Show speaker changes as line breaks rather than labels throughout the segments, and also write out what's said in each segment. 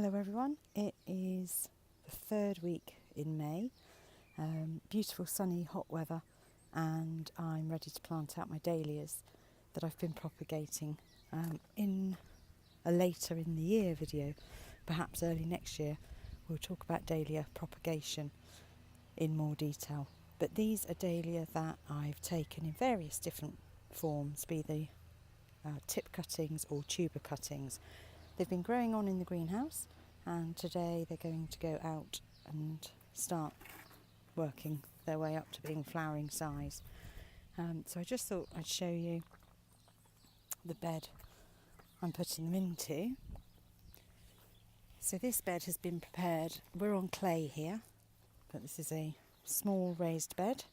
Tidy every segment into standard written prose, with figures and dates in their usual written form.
Hello everyone, it is the third week in May, beautiful sunny hot weather, and I'm ready to plant out my dahlias that I've been propagating in a later in the year video, perhaps early next year. We'll talk about dahlia propagation in more detail, but these are dahlia that I've taken in various different forms, be they tip cuttings or tuber cuttings. They've been growing on in the greenhouse, and today they're going to go out and start working their way up to being flowering size. So I just thought I'd show you the bed I'm putting them into. So this bed has been prepared. We're on clay here, but this is a small raised bed,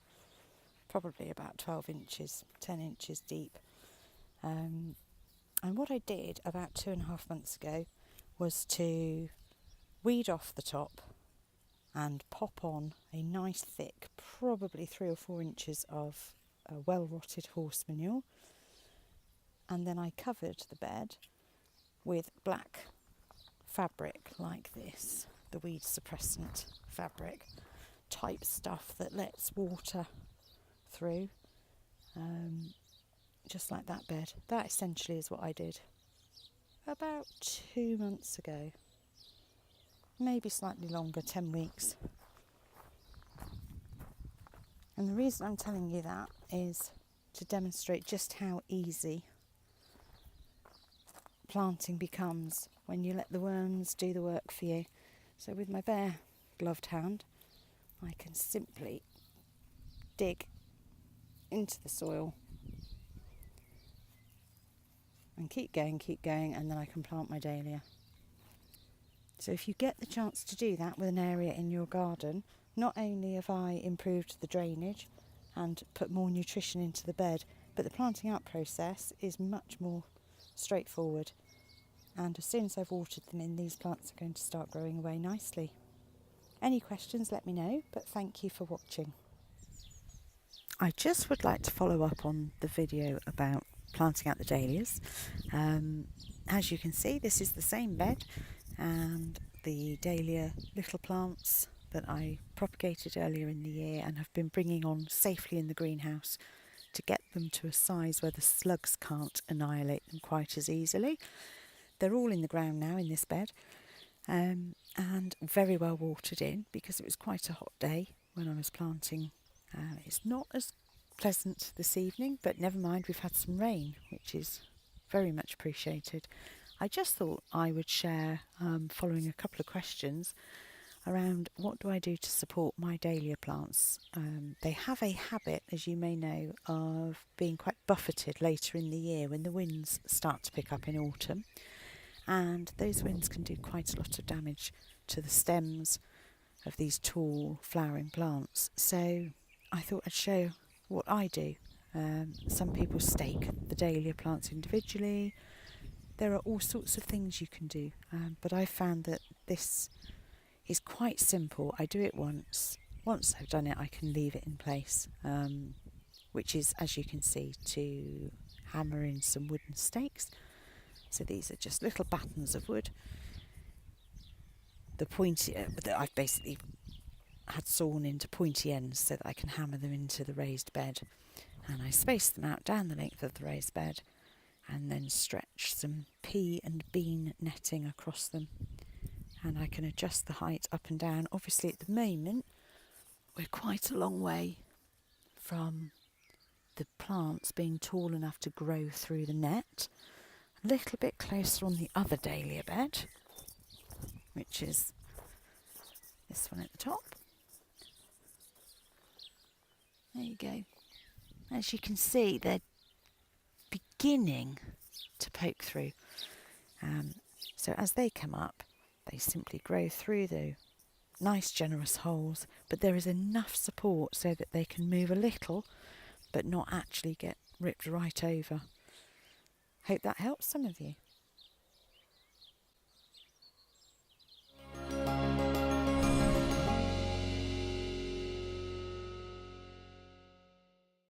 probably about 12 inches, 10 inches deep. And what I did about 2.5 months ago was to weed off the top and pop on a nice thick, probably 3 or 4 inches of well-rotted horse manure. And then I covered the bed with black fabric like this, the weed suppressant fabric type stuff that lets water through. Just like that bed. That essentially is what I did about 2 months ago, maybe slightly longer, 10 weeks. And the reason I'm telling you that is to demonstrate just how easy planting becomes when you let the worms do the work for you. So with my bare gloved hand, I can simply dig into the soil and keep going, and then I can plant my dahlia. So if you get the chance to do that with an area in your garden, not only have I improved the drainage and put more nutrition into the bed, but the planting out process is much more straightforward. And as soon as I've watered them in, these plants are going to start growing away nicely. Any questions, let me know, but thank you for watching. I just would like to follow up on the video about planting out the dahlias. As you can see, this is the same bed, and the dahlia little plants that I propagated earlier in the year and have been bringing on safely in the greenhouse to get them to a size where the slugs can't annihilate them quite as easily. They're all in the ground now in this bed, and very well watered in because it was quite a hot day when I was planting. It's not as pleasant this evening, but never mind, we've had some rain, which is very much appreciated. I just thought I would share, following a couple of questions, around what do I do to support my dahlia plants. They have a habit, as you may know, of being quite buffeted later in the year when the winds start to pick up in autumn, and those winds can do quite a lot of damage to the stems of these tall flowering plants. So I thought I'd show what I do. Some people stake the dahlia plants individually. There are all sorts of things you can do, but I found that this is quite simple. I do it once. Once I've done it, I can leave it in place, which is, as you can see, to hammer in some wooden stakes. So these are just little battens of wood. The pointy that I've basically had sawn into pointy ends so that I can hammer them into the raised bed, and I space them out down the length of the raised bed and then stretch some pea and bean netting across them, and I can adjust the height up and down. Obviously at the moment we're quite a long way from the plants being tall enough to grow through the net. A little bit closer on the other dahlia bed, which is this one at the top. There you go. As you can see, they're beginning to poke through. So as they come up, they simply grow through the nice generous holes, but there is enough support so that they can move a little, but not actually get ripped right over. Hope that helps some of you.